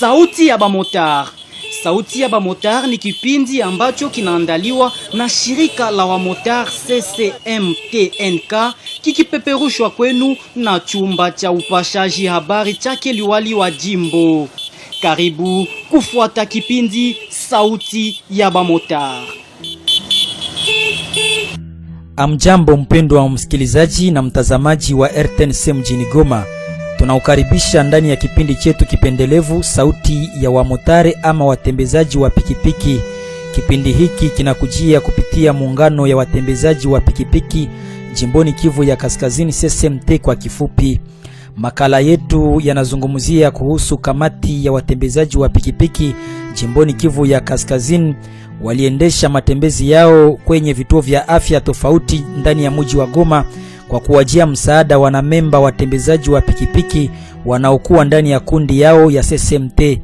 Sauti ya Bamotar. Sauti ya Bamotar ni kipindi ambacho kinaandaliwa na shirika la wamotar CCMTNK kikipeperushwa kwenu na chumba cha upashaji habari chake liwali wa jimbo. Karibu kufuata kipindi Sauti ya Bamotar. Amjambo mpendwa wa msikilizaji na mtazamaji wa RTNC mjini Goma. Tunaukaribisha ndani ya kipindi chetu kipendelevu Sauti ya Wamotare ama watembezaji wa pikipiki. Kipindi hiki kinakujia kupitia muungano ya watembezaji wa pikipiki jimboni Kivu ya Kaskazini, CCMT kwa kifupi. Makala yetu yanazungumzia kuhusu kamati ya watembezaji wa pikipiki jimboni Kivu ya Kaskazini waliendesha matembezi yao kwenye vituo vya afya tofauti ndani ya mji wa Goma kwa kuwajia msaada wanamemba watembezaji wa pikipiki wanaokuwa ndani ya kundi yao ya CCMT,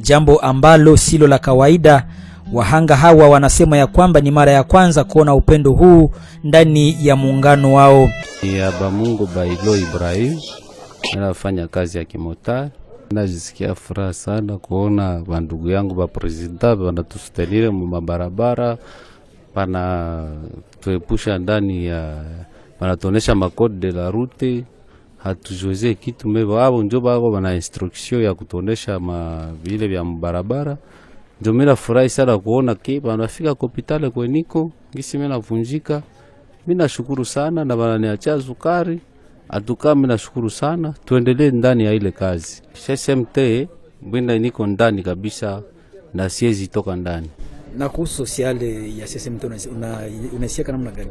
jambo ambalo silo la kawaida. Wahanga hawa wanasema ya kwamba ni mara ya kwanza kuona upendo huu ndani ya muungano wao. Ya Bamungu Bailo Ibrahim, ninafanya kazi ya kimotari. Najisikia furaha sana kuona bandugu yangu ba president wanatusutenire mu mabarabara, pana tuepusha ndani ya wanatonesha makode de la route, hatujoze kitu mebo abo njo bako wana instruction ya kutonesha vile vya barabara. Ndio mimi furahi sana kuona kipa wanafika hospitali kweniko ngisi mimi navunjika. Mimi nashukuru sana na wananiacha sukari. Atuka mimi nashukuru sana, tuendelee ndani ya ile kazi. CCMT mwenda niko ndani kabisa na siezi toka ndani. Na kuhusu sociale ya CCMT unasikia namna gani?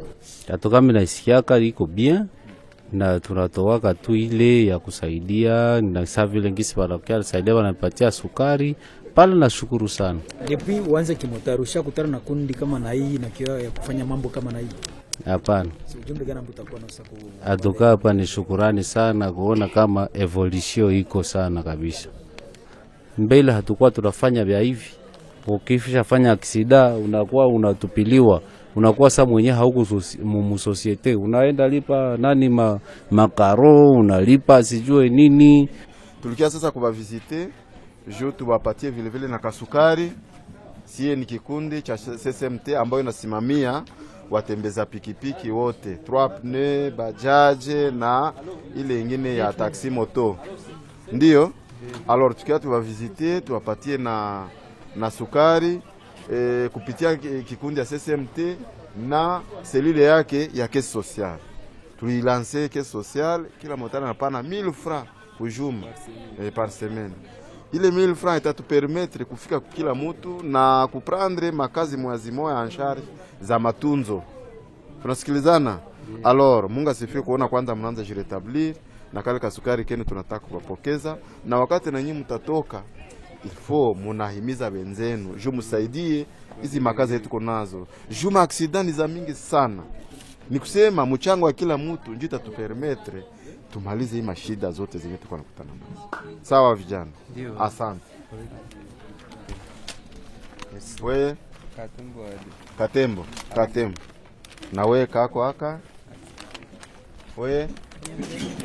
Atuka mimi nasikia iko bien na tunatowaka tu ile ya kusaidia na sasa vile ngisi wanakia saidia wanapatia sukari. Pale nashukuru sana. Depuis uanze kimotari ushakutana na kundi kama na hii na kiwa ya kufanya mambo kama na hii? Hapana. Ujumbe gani mtakuwa na saku? Atoka hapa ni shukurani sana kuona kama evolution iko sana kabisa. Mbele hatakuwa tunafanya vya hivi. Ukifisha fanya aksida unakuwa unatupiliwa. Unakuwa sasa mwenyewe hauko mu societe. Unaenda lipa nani makaro, unalipa sijue nini. Tulikia sasa kubavisite, jo tuwapatie vile vile na kasukari. Sie ni kikundi cha CCMT ambayo inasimamia watembeza pikipiki wote, 3 pneu, bajaje na ile ingine ya taxi moto. Ndio, alors tukia tuwavisite, tuwapatie na sukari kupitia kikundi ya CCMT na selule yake ya caisse sociale. Tulilancer caisse sociale, kila motari anapana 1000 francs kujuma par semaine. Ile 1000 francs itatupermettre kufika kila mtu na kuprendre makazi mwezi moja en charge za matunzo. Tunasikilizana? Alors, Mungu asifiwe kuona kwanza mnaanza jiretablir na kale kasukari kenu tunataka kuwapokeza, na wakati na nyinyi mtatoka ifo munahimiza wenzenu jo msaidie hizi makazi yetu konazo. Juma accident za mingi sana. Ni kusema mchango wa kila mtu ndio itatupermettre tumalize hii mashida zote zenye tuko nakutana nazo. Sawa vijana? Asante. Wewe Katembo. Na wewe kako aka? Wewe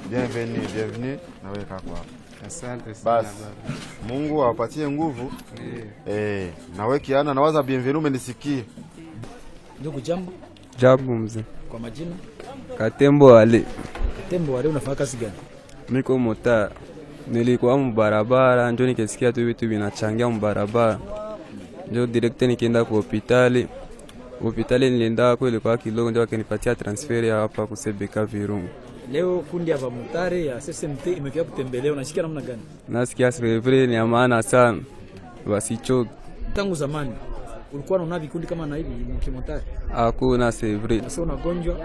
bienvenue na wewe kako hapa. Asante sana baba. Mungu awapatie nguvu. Na wewe kiana nawaza bienvenue umenisikia. Ndugu jambo. Jambo mzee. Kwa majina? Katembo Ale. Katembo Ale, unafanya kazi gani? Niko mota. Nilikuwa mbarabara, ndio nikisikia tu vitu vinachangia mbarabara. Ndio direct nikaenda kwa hospitali. Hospitali nilienda kwa ilikuwa kidogo, ndio akanipatia transfer ya hapa kusebeka Virungu. Leo kundi ya Bamotare ya CCMT imefika kutembelea, unasikia namna gani? Nasikia sevre ni amana sana. Wasichoke. Tangu zamani ulikuwa unaona vikundi kama na hivi mkimotari? Hakuna sevre. Sasa unagonjwa?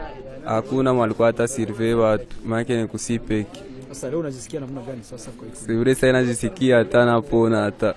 Hakuna, walikuwa hata survey watu. Maana ni kusipeki. Sasa leo unajisikia namna gani sasa kwa hiyo? Sevre sana najisikia hata napona hata.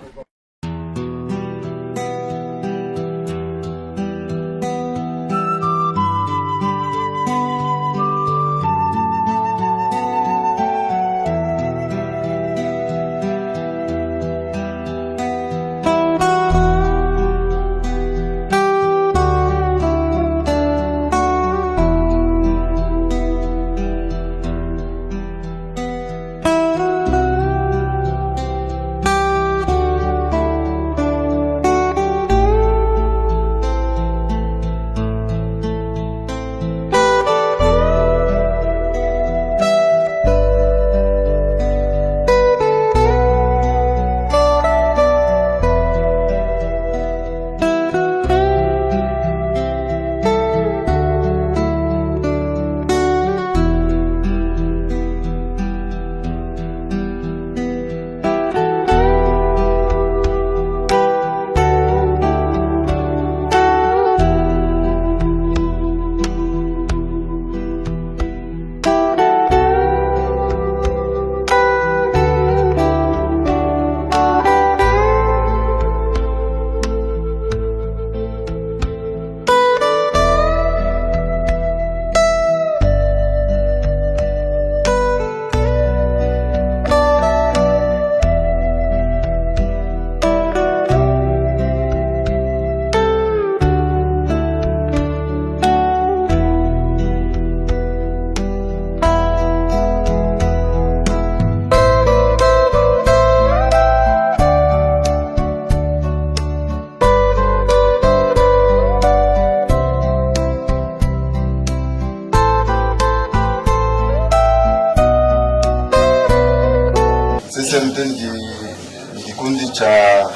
SMT ni kikundi cha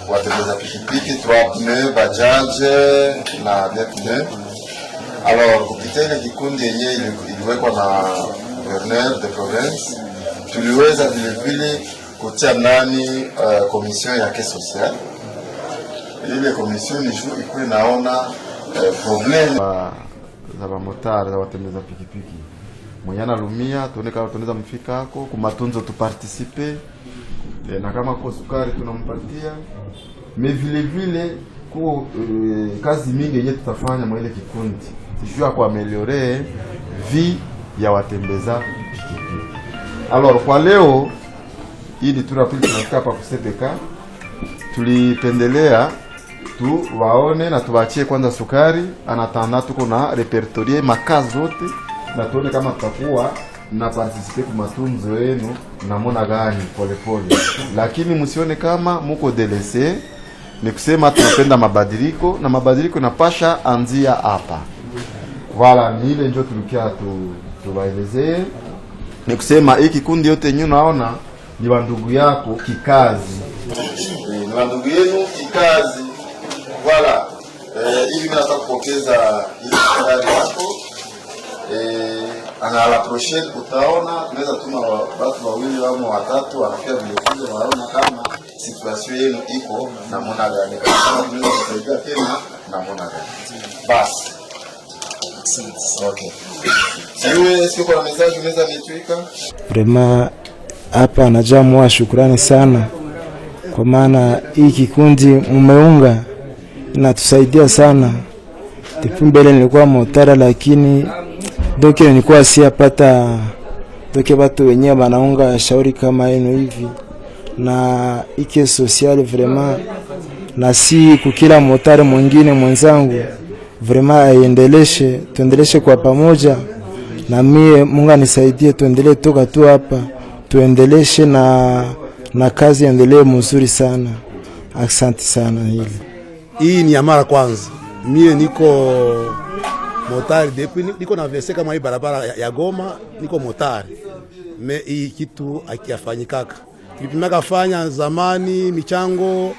watembeza pikipiki 3 pneus, bajaje na 2 pneus. Alors kupitia ile kikundi yenyewe iliwekwa na gouverneur de province, tuliweza vile kutia ndani commission ya caisse sociale. Ile commission ni juu ikuwe naona problem za bamotari za watembeza pikipiki. Mwenyana lumia tuone kama tunaweza mfika hako kumatunzo tuparticipe, na kama kwa sukari tunampatia. Mais vile kwa kazi mingi yenye tutafanya mwa ile kikundi sijua kwa ameliore vie ya watembeza pikipiki. Alors kwa leo hii ni tunapili tunafika hapa kusepeka, tulipendelea tu waone na tuwachie kwanza sukari anatanda tuko na repertorier makazi zote na tuone kama tutakuwa na participe kwa matunzo yenu na mona gani pole. Lakini msione kama muko delese, ni kusema tunapenda mabadiliko na mabadiliko napasha anzia hapa. Wala ni ile njoo tulikia tuwaelezee. Ni kusema hiki kundi yote nyinyi naona ni wandugu yako kikazi. Ni wandugu yenu kikazi. Wala hivi mimi nataka kupokeza ile safari yako. Ana la prochaine utaona tunaweza tuma watu wawili au watatu wanafia vile waona kama situation yenu iko na mona gani. Kama tunaweza kusaidia tena na mona gani. Basi. Okay. Siwe sio kwa message unaweza nituika? Vraiment hapa najua mwa shukrani sana kwa maana hii kikundi mmeunga na tusaidia sana. Depuis mbele nilikuwa motara lakini doke nilikuwa siapata doke watu wenyewe wanaunga shauri kama yenu hivi na ike social vraiment na si kukila motari mwingine mwenzangu vraiment aendeleshe tuendeleshe kwa pamoja na mie Mungu anisaidie tuendelee toka tu hapa tuendeleshe na kazi endelee mzuri sana. Asante sana hili. Hii ni mara kwanza. Mie niko motari depuis niko na vese kama hii barabara ya Goma niko motari. Hii kitu akiafanyikaka. Tulipimaka fanya zamani michango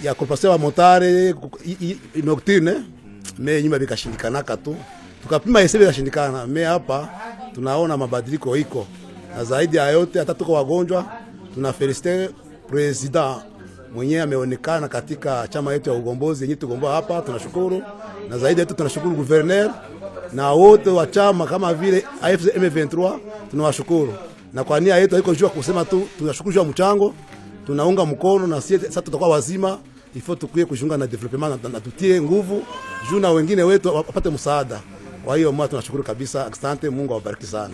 ya kupasea wa motari nocturne nyuma bikashindikanaka tu. Tukapima yesebe kashindikana. Hapa tunaona mabadiliko iko. Na zaidi ya yote hata tuko wagonjwa tunafelicite president mwenyewe ameonekana katika chama yetu ya ugombozi yenyewe tugomboa hapa, tunashukuru. Na zaidi yetu tunashukuru gouverneur na wote wa chama kama vile AFC M23 tunawashukuru. Na kwa nia yetu haiko jua kusema tu tunashukuru jua mchango, tunaunga mkono na sasa tutakuwa wazima ifo tukuye kujiunga na development na tutie nguvu juu na wengine wetu wapate msaada. Kwa hiyo mwa tunashukuru kabisa. Asante, Mungu awabariki sana.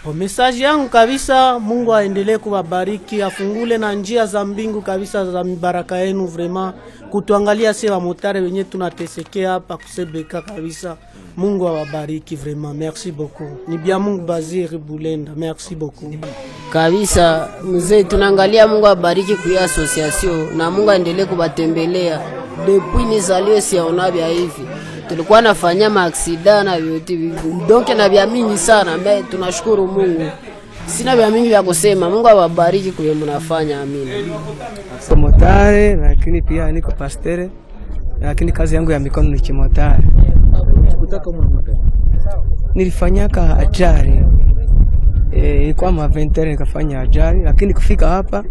Kwa message yangu kabisa, Mungu aendelee kuwabariki, afungule na njia za mbingu kabisa za mibaraka yenu vraiment. Kutuangalia sisi wa motare wenyewe tunatesekea hapa kusebeka kabisa. Mungu awabariki vraiment. Merci beaucoup. Ni bia Mungu Baziri Bulenda. Merci beaucoup. Kabisa mzee, tunaangalia Mungu abariki kwa association na Mungu aendelee kubatembelea. Depuis nizaliwe siaonabia hivi. Tulikuwa nafanya maaksida na vyote vivu. Donc na vya mingi sana, mbe tunashukuru Mungu. Sina vya mingi vya kusema. Mungu awabariki kwa mnafanya, amina. Motare lakini pia niko pastere. Lakini kazi yangu ya mikono ni kimotare. Kutaka mwanamke. Nilifanyaka ajali. Ilikuwa ma 20 nikafanya ajali lakini kufika hapa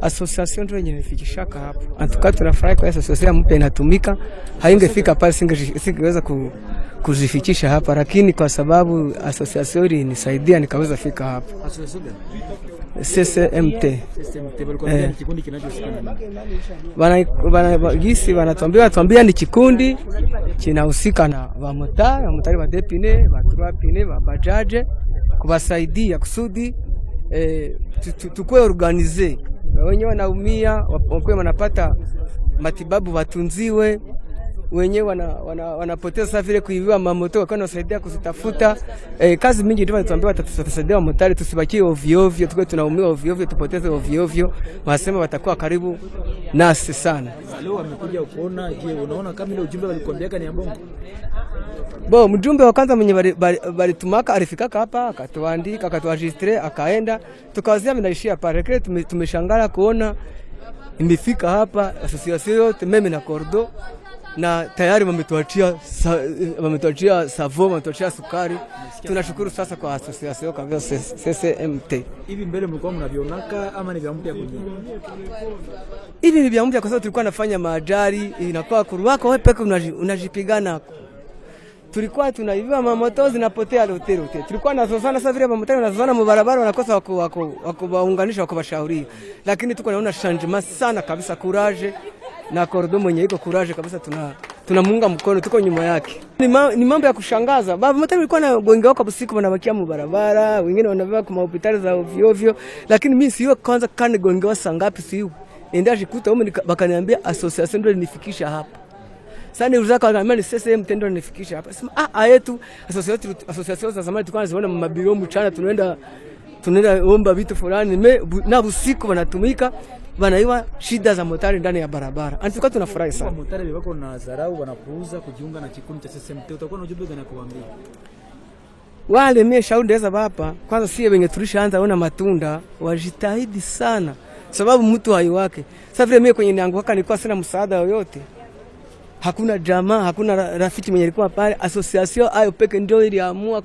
association ndio yenye nifikishaka hapo. Antuka tunafurahi kwa association mpya inatumika. Haingefika pale singeweza kuzifikisha hapa lakini kwa sababu association ilinisaidia nikaweza fika hapa. Association gani? SMT. SMT walikuwa ni kikundi kinachohusikana. Wanatuambia ni kikundi kinahusika na wamotari wa depine, wa trois wa bajaje kuwasaidia kusudi tukue organize. Wenyewe wanaumia, wapokuwe wanapata matibabu watunziwe, wenyewe wanapoteza vile kuibiwa mamoto, wakawa wanasaidia kuzitafuta. Kazi mingi ndio wanatuambia watatusaidia motari, tusibakie ovyo ovyo, tuko tunaumia ovyo ovyo, tupoteze ovyo ovyo. Wanasema watakuwa karibu nasi sana. Leo wamekuja kuona, je, unaona kama ile ujumbe walikwambiaka ni ambongo? Mjumbe wa kwanza mwenye balitumaka alifikaka hapa, akatuandika, akaturegistre, akaenda, tukawazia mnaishia pale. Kile tumeshangala kuona imefika hapa association yote meme na Cordo, na tayari wametuachia savo, wametuachia sukari. Tunashukuru sasa kwa association kama CCMT. Hivi mbele mlikuwa mnavionaka ama ni vya mpya kwenye? Hivi ni vya mpya kwa sababu tulikuwa nafanya maajali, inakuwa kuruwako wewe peke unajipigana. Tulikuwa tunaibiwa mamoto zinapotea lote. Tulikuwa nazozana sasa vile mamoto nazozana mbarabara, wanakosa wakuwaunganisha wakubashauri. Lakini tuko naona changement sana kabisa, courage na Cordo mwenye iko courage kabisa, tunamuunga mkono, tuko nyuma yake. Ni mambo ya kushangaza. Baba moto ilikuwa na gonge wako usiku wanabakia mbarabara, wengine wanabeba kwa hospitali za ovyo ovyo, lakini mimi sio kwanza kani gonge wa sangapi sio. Nenda jikuta huko bakaniambia association ndio nifikisha hapa. Sasa ni uzako kama ni CCM tendo nifikisha hapa. Sema yetu association za zamani tulikuwa tunaziona mabiro mchana, tunaenda omba vitu fulani na usiku wanatumika, wanaiwa shida za motari ndani ya barabara. Tulikuwa tunafurahi sana. Motari wako na dharau wanapuuza kujiunga na kikundi cha CCM. Utakuwa na ujumbe gani kuambia? Wale mimi shauri ndeza hapa. Kwanza sie wenye tulishaanza ona matunda, wajitahidi sana. Sababu mtu haiwake. Sasa vile mimi kwenye nangu waka nilikuwa sina msaada yoyote. Hakuna jamaa, hakuna rafiki mwenye alikuwa pale. Association ayo peke ndio iliamua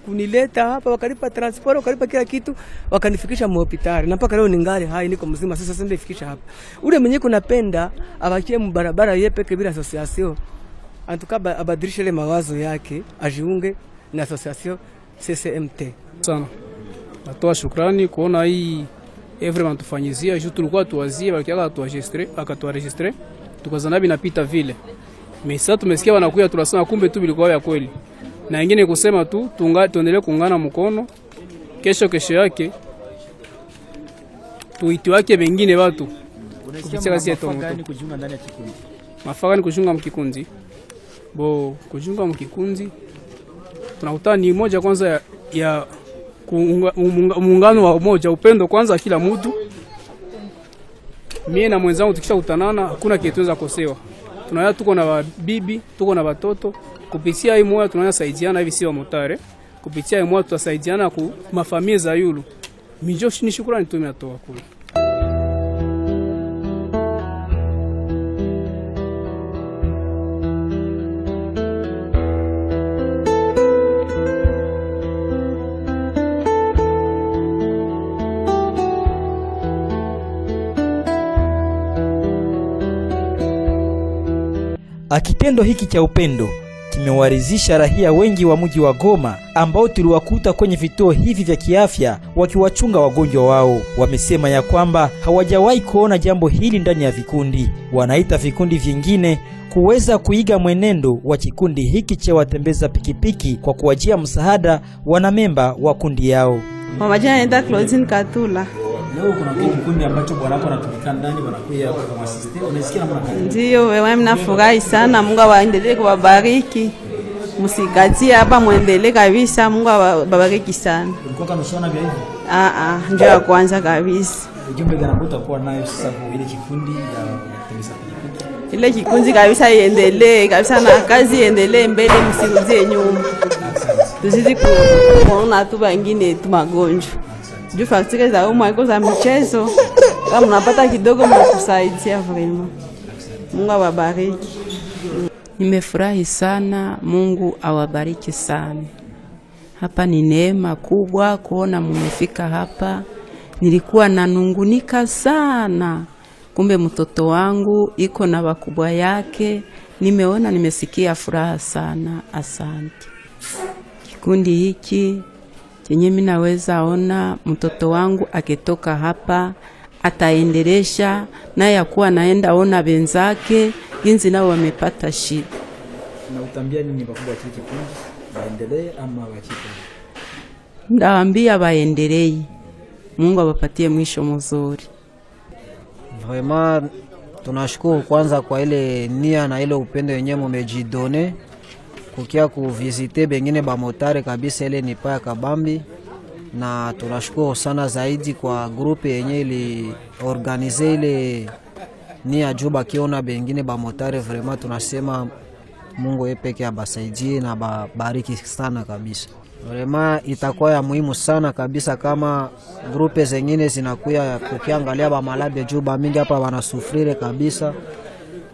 kunileta hapa, wakalipa transport, wakalipa kila kitu, wakanifikisha hospitali. Na mpaka leo ningali hai, niko mzima. Sasa ndio nifikisha hapa. Ule mwenye kunapenda abakie mbarabara yeye peke bila association, antukaba abadilishe ile mawazo yake, ajiunge na association CCMT. Sana natoa shukrani kuona hii everyone tufanyizia juu tulikuwa tuwazie walikiaka akaturegistre tukazana binapita vile. Mesa tumesikia wanakuja tunasema kumbe tu bilikuwa ya kweli. Na wengine kusema tu tuendelee kuungana mkono. Kesho yake tuiti wake wengine watu. Kupitia kazi yetu gani kujiunga ndani ya kikundi? Mafaka ni kujiunga mkikundi. Kujiunga mkikundi tunakuta ni moja kwanza ya muungano wa umoja, upendo kwanza kila mtu. Mimi na mwenzangu tukishakutanana hakuna kitu tunaweza kosewa. Tunaona tuko na bibi, tuko na watoto. Kupitia hii moja tunaona saidiana hivi si wa motare. Kupitia hii moja tutasaidiana ku mafamilia za yulu. Mijoshi ni shukrani tu nimetoa kule. Kitendo hiki cha upendo kimewaridhisha raia wengi wa mji wa Goma ambao tuliwakuta kwenye vituo hivi vya kiafya wakiwachunga wagonjwa wao. Wamesema ya kwamba hawajawahi kuona jambo hili ndani ya vikundi. Wanaita vikundi vingine kuweza kuiga mwenendo wa kikundi hiki cha watembeza pikipiki kwa kuwajia msaada wanamemba wa kundi yao. Mama jana enda Claudine Katula. Leo kuna kikundi ambacho bwana wako anatumika ndani, wanakuja kwa assistant. Unasikia namna gani? Ndio, wewe mnafurahi sana. Mungu awaendelee kuwabariki. Msikatie hapa, muendelee kabisa. Mungu awabariki sana. Ulikuwa kama unaona vya hivi? Ndio ya kwanza kabisa. Ujumbe gani utakuwa nayo sasa kwa ile kikundi ya kutembeza pikipiki? Ile kikundi kabisa iendelee kabisa na kazi iendelee mbele, msirudie nyuma. Tuzidi kuona tu wengine tu magonjwa. Juu faktike za umo za michezo, kama unapata kidogo mnakusaidia vraiment. Mungu awabariki. Nimefurahi sana, Mungu awabariki sana. Hapa ni neema kubwa kuona mmefika hapa. Nilikuwa nanungunika sana. Kumbe mtoto wangu iko na wakubwa yake. Nimeona, nimesikia furaha sana. Asante. Kikundi hiki chenye mimi naweza ona mtoto wangu akitoka hapa ataendelesha na yakuwa naenda ona benzake jinsi nao wamepata shida. Na utambia nini bakubwa kile kikundi? Waendelee ama wachipe? Ndawaambia waendelee. Mungu awapatie mwisho mzuri. Vraiment Tunashukuru kwanza kwa ile nia na ile upendo yenyewe mumejidone kukia kuvisite bengine bamotare kabisa, ile ni paya kabambi, na tunashukuru sana zaidi kwa grupe yenye ili organize ile nia juba kiona bengine bamotare. Vraiment tunasema Mungu yepeke abasaidie na bariki sana kabisa. Vraiment itakuwa ya muhimu sana kabisa kama grupe zengine zinakuya kukiangalia ba malade juba mingi hapa wanasufrire kabisa.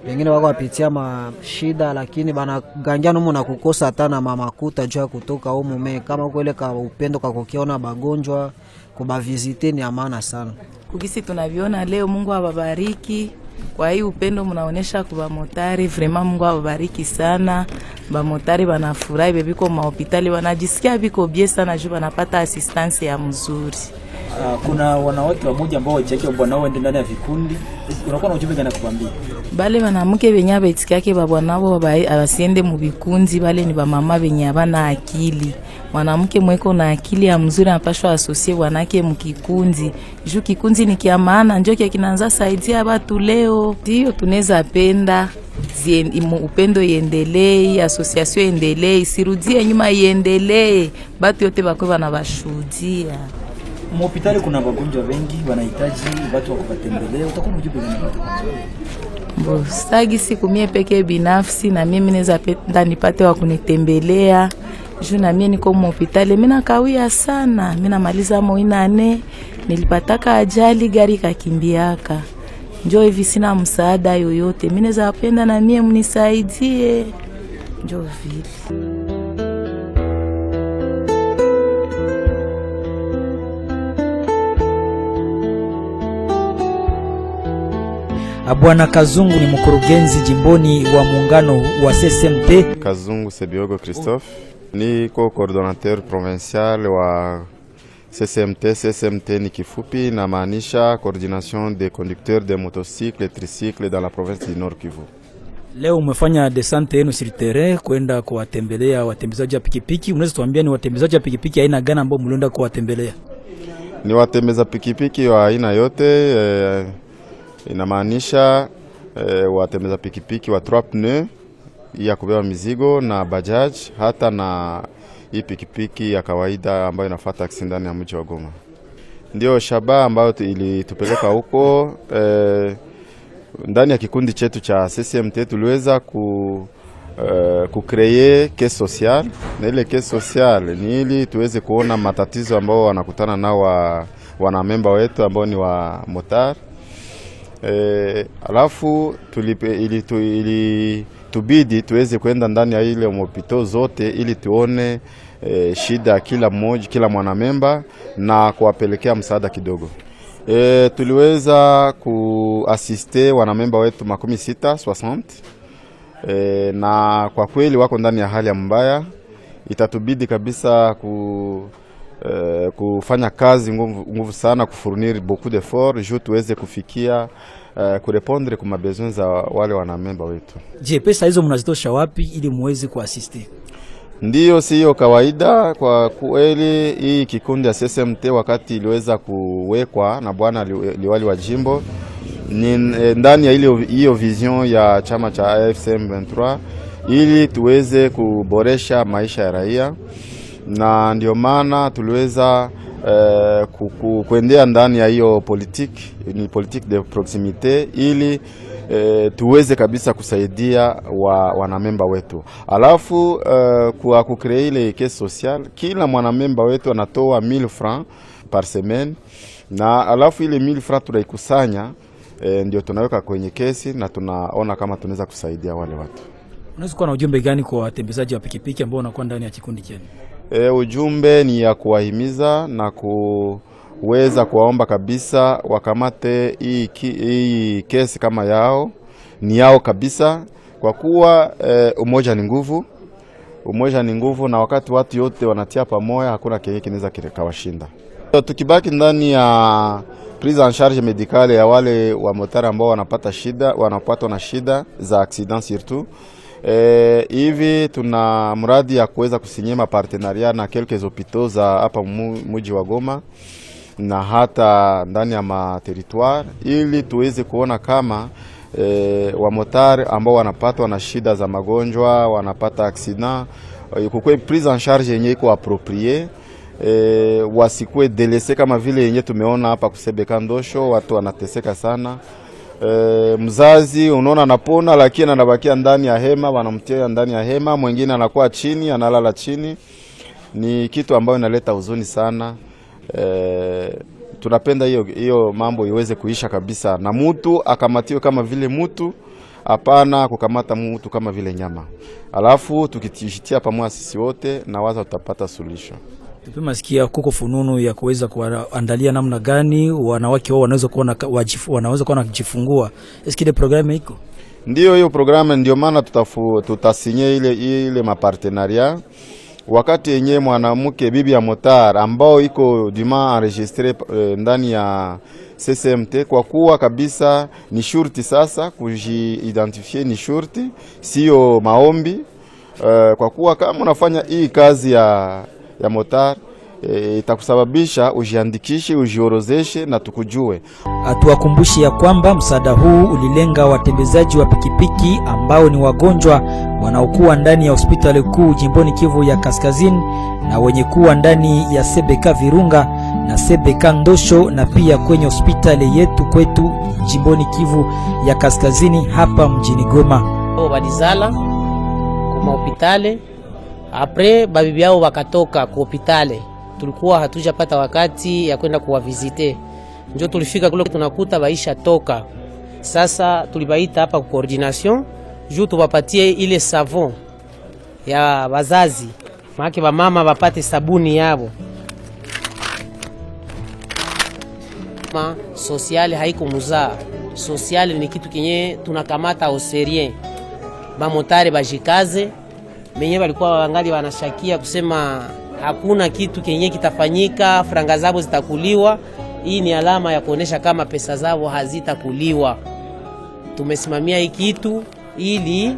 Wengine wako wapitia mashida lakini banagangia numu na kukosa hata na mamakuta juu ya kutoka humu me kama kwele ka upendo kwa kukiona bagonjwa kubavizite ni amana sana. Kugisi tunaviona leo, Mungu awabariki kwa hii upendo mnaonesha kwa motari. Vraiment Mungu awabariki sana. Ba motari banafurahi bebiko mahopitali wanajisikia biko bie sana juu banapata assistance ya mzuri. Kuna wanawake wamoja ambao wachake bwana wao ndani ya vikundi. Unakuwa na ujumbe gani kuambia? Bale wanamke benye abetikake babwana wao abasiende mu vikundi, bale ni ba mama benye abana akili. Mwanamke mweko na akili ya mzuri anapashwa asosie wanake mkikundi. Juu kikundi ni kia maana njoo kia kinaanza saidia watu leo. Ndio tunaweza penda upendo iendelee, association iendelee, isirudie nyuma, iendelee. Batu yote bakwe banabashuhudia. Hospitali kuna wagonjwa wengi wanahitaji watu wa kuwatembelea. Utakuwa unajua Bo sagi siku mie peke binafsi na mimi naweza penda nipate wa kunitembelea. Juu na mimi niko hospitali, mimi nakawia sana. Mimi namaliza moina 4, nilipataka ajali gari kakimbiaka. Njoo hivi sina msaada yoyote. Mimi naweza penda na mimi mnisaidie. Njoo vile. Bwana Kazungu ni mkurugenzi jimboni wa muungano wa CSMT. Kazungu Sebiogo Christophe, niko coordinateur provincial wa CSMT. CSMT ni kifupi na maanisha coordination des conducteurs de motocycles et tricycles dans la province du Nord Kivu. Leo umefanya descente yenu sur terrain kwenda kuwatembelea watembezaji wa pikipiki. Unaweza tuambia ni watembezaji wa pikipiki aina gani ambao mlienda kuwatembelea? Ni watembeza pikipiki wa aina yote, inamaanisha watembeza pikipiki wa 3 pneus ya kubeba mizigo na bajaj, hata na hii pikipiki ya kawaida ambayo inafuata taksi ndani ya mji wa Goma. Ndio shaba ambayo ilitupeleka huko. Ndani ya kikundi chetu cha CSMT tuliweza kucreate caisse sociale, na ile caisse sociale ni ili tuweze kuona matatizo ambao wanakutana nao wanamemba wetu ambao ni wa motar. Alafu tubidi tuweze kwenda ndani ya ile mopito zote ili tuone shida kila mwanamemba na kuwapelekea msaada kidogo. Tuliweza kuasiste wanamemba wetu 60 na kwa kweli wako ndani ya hali ya mbaya. Itatubidi kabisa kufanya kazi nguvu sana, kufurnir beaucoup d'efforts juu tuweze kufikia kurepondre kwa mabesoin za wale wanamemba wetu. Je, pesa hizo mnazitosha wapi ili muweze kuasiste? Ndiyo, siyo kawaida kwa kweli. Hii kikundi ya CSMT wakati iliweza kuwekwa na bwana liwali wa jimbo ni ndani ya hiyo vision ya chama cha AFCM 23 ili tuweze kuboresha maisha ya raia, na ndio maana tuliweza kuendea ndani ya hiyo politique de proximité ili tuweze kabisa kusaidia wanamemba wetu. Alafu kwa kucreate ile caisse sociale, kila mwanamemba wetu anatoa 1000 francs par semaine, na alafu ile 1000 francs tunaikusanya ndio tunaweka kwenye kesi na tunaona kama tunaweza kusaidia wale watu. Unaweza kuwa na ujumbe gani kwa watembezaji wa pikipiki ambao wanakuwa ndani ya kikundi chenu? Ujumbe ni ya kuwahimiza na kuweza kuwaomba kabisa wakamate hii kesi kama yao, ni yao kabisa, kwa kuwa umoja ni nguvu. Umoja ni nguvu, na wakati watu yote wanatia pamoja hakuna kile kinaweza kawashinda. Tukibaki ndani ya prise en charge medicale ya wale wa motari ambao wanapatwa na shida za accident surtout, hivi tuna mradi ya kuweza kusinyema partenariat na quelques hôpitaux za hapa mji wa Goma na hata ndani ya territoire, ili tuweze kuona kama wamotari ambao wanapatwa na shida za magonjwa, wanapata accident, kukwe prise en charge yenye iko approprié, wasikwe delese kama vile yenye tumeona hapa kusebeka ndosho, watu wanateseka sana. Mzazi unaona anapona lakini anabakia ndani ya hema, wanamtia ndani ya hema, mwingine anakuwa chini, analala chini. Ni kitu ambayo inaleta huzuni sana. Tunapenda hiyo mambo iweze kuisha kabisa, na mtu akamatiwe kama vile mtu, hapana kukamata mtu kama vile nyama. Alafu tukitishitia pamoja sisi wote, na waza tutapata solution. Tumesikia kuko fununu ya kuweza kuandalia namna gani wanawake wao wanaweza kuwa kujifungua. Eski ile programme iko? Ndio, hiyo programme ndio maana tutasinye ile mapartenariat. Wakati yenye mwanamke bibi ya motar ambao iko dima enregistré ndani ya CCMT, kwa kuwa kabisa ni shurti sasa kujiidentifier, ni shurti sio maombi. Kwa kuwa kama unafanya hii kazi ya motar, itakusababisha ujiandikishe, ujiorozeshe na tukujue. Atuwakumbushi ya kwamba msaada huu ulilenga watembezaji wa pikipiki ambao ni wagonjwa wanaokuwa ndani ya hospitali kuu jimboni Kivu ya Kaskazini na wenye kuwa ndani ya Sebeka Virunga na Sebeka Ndosho, na pia kwenye hospitali yetu kwetu jimboni Kivu ya Kaskazini hapa mjini Goma. Walizala kwa hospitali, apre babibi yao wakatoka kwa hospitali. Tulikuwa hatujapata wakati ya kwenda kuwavisite. Ndio tulifika kule tunakuta baisha toka. Sasa tulibaita hapa kwa coordination juu tuwapatie ile savon ya wazazi. Maana ba mama wapate sabuni yao. Social haiko muzaa. Social ni kitu kinye tunakamata au serien. Ba motare bajikaze. Menye walikuwa wangali wanashakia kusema hakuna kitu kenye kitafanyika, franga zao zitakuliwa. Hii ni alama ya kuonesha kama pesa zao hazitakuliwa. Tumesimamia hii kitu ili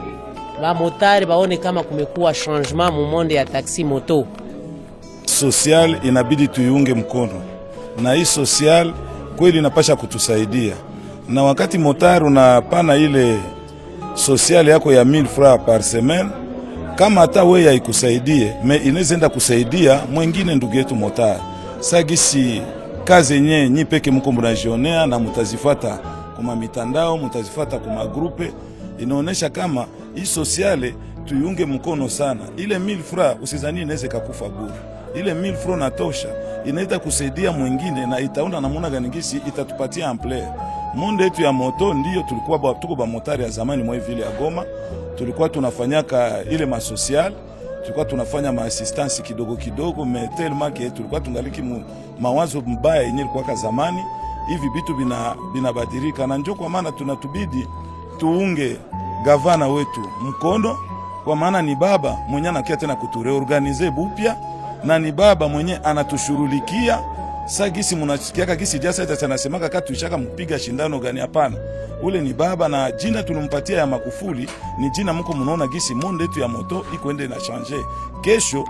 ba motari baone kama kumekuwa changement mu monde ya taxi moto. Social inabidi tuiunge mkono, na hii social kweli inapasha kutusaidia. Na wakati motari unapana ile social yako ya 1000 francs par semaine, kama hata wewe haikusaidie, inaweza kusaidia mwingine ndugu yetu motari. Sagisi kazi yenyewe nyi peke mko mnajionea na mtazifuata kwa mitandao, mtazifuata kwa grupe, inaonesha kama hii sociale tuiunge mkono sana. Ile 1000 francs usizani inaweza kukufa bure. Ile 1000 francs natosha, inaita kusaidia mwingine na itaunda namuna gani ngisi itatupatia ampleur. Monde yetu ya moto ndio tulikuwa tuko ba motari ya zamani mwa vile ya Goma. Tulikuwa tunafanyaka ile masocial, tulikuwa tunafanya maassistance kidogo kidogo, tellement que tulikuwa tungaliki mawazo mbaya yenye ilikuwa zamani. Hivi vitu binabadilika, na njoo kwa maana tunatubidi tuunge gavana wetu mkono, kwa maana ni baba mwenye anakia tena kutureorganize bupya, na ni baba mwenye anatushurulikia. Sagisi munasikiaka gisi jasa ita nasemaka katu ishaka mpiga shindano gani? Hapana, ule ni baba, na jina tulimpatia ya Magufuli ni jina mko munaona gisi monde yetu ya moto iko ende na changer. Kesho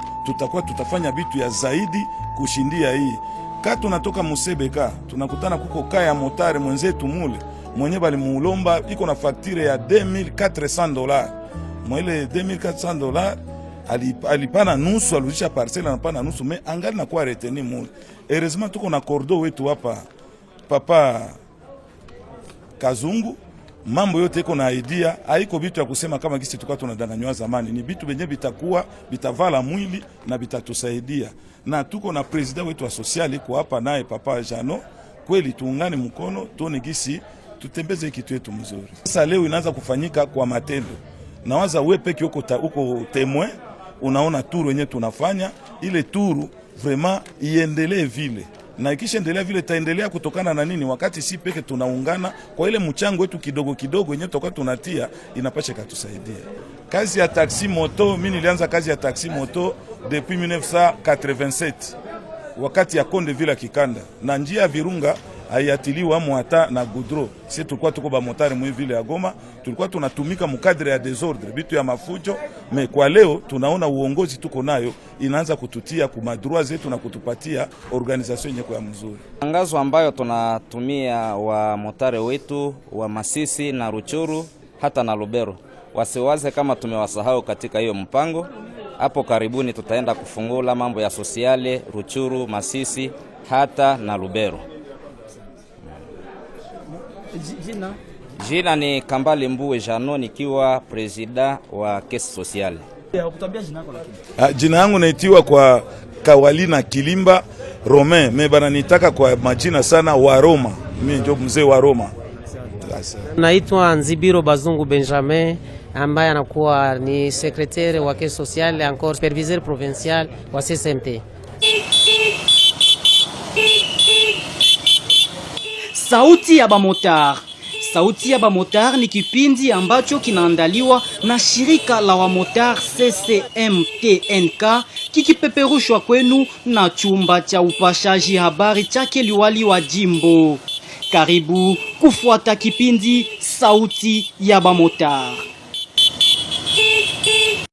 tutafanya vitu ya zaidi kushindia hii. Katu natoka Musebeka tunakutana kuko kaya motare mwenzetu mule mwenye bali muulomba iko na facture ya $2400. Mwele $2400 alipana nusu, alirudisha parcela na pana nusu, me angali na kwa reteni mule. Heureusement tuko na kordo wetu hapa papa Kazungu, mambo yote iko na idea, haiko vitu ya kusema kama gisi tukao tunadanganywa zamani. Ni vitu benye bitakuwa bitavala mwili na bitatusaidia. Na tuko na president wetu wa sociali kwa hapa naye papa Jano, kweli tuungane mkono tuone gisi tutembeze kitu yetu mzuri. Sasa leo inaanza kufanyika kwa matendo. Nawaza wewe peke uko témoin, unaona turu yenyewe tunafanya, ile turu vraiment iendelee vile. Na ikishaendelea vile taendelea kutokana na nini? Wakati si peke tunaungana kwa ile mchango wetu kidogo kidogo yenyewe tutakuwa tunatia, inapasha kutusaidia. Kazi ya taxi moto, mimi nilianza kazi ya taxi moto depuis 1987. Wakati ya Konde Villa Kikanda. Na njia ya Virunga hayatiliwa hata na gudro. Sisi tulikuwa tuko ba motari mwe vile ya Goma, tulikuwa tunatumika mukadre ya desordre, bitu ya mafujo. Me kwa leo tunaona uongozi tuko nayo inaanza kututia kumadrua zetu na kutupatia organization yenye kwa mzuri. Tangazo ambayo tunatumia wa motari wetu wa Masisi na Ruchuru hata na Lubero, wasiwaze kama tumewasahau katika hiyo mpango. Hapo karibuni tutaenda kufungula mambo ya sosiale Ruchuru, Masisi hata na Lubero. Jina ni Kambale Mbuwe Jano, nikiwa presida wa kesi sosiale. Jina yangu naitiwa kwa Kawalina Kilimba Romain, mebana nitaka kwa majina sana wa Roma. Mimi ndio mzee wa Roma. Naitwa Nzibiro Bazungu Benjamin, ambaye anakuwa ni secrétaire wa kesi sociale encore superviseur provincial wa CSMT. Sauti ya Bamotar. Sauti ya Bamotar ni kipindi ambacho kinaandaliwa na shirika la wamotar CCMTNK, kikipeperushwa kwenu na chumba cha upashaji habari chake liwali wa jimbo. Karibu kufuata kipindi Sauti ya Bamotar.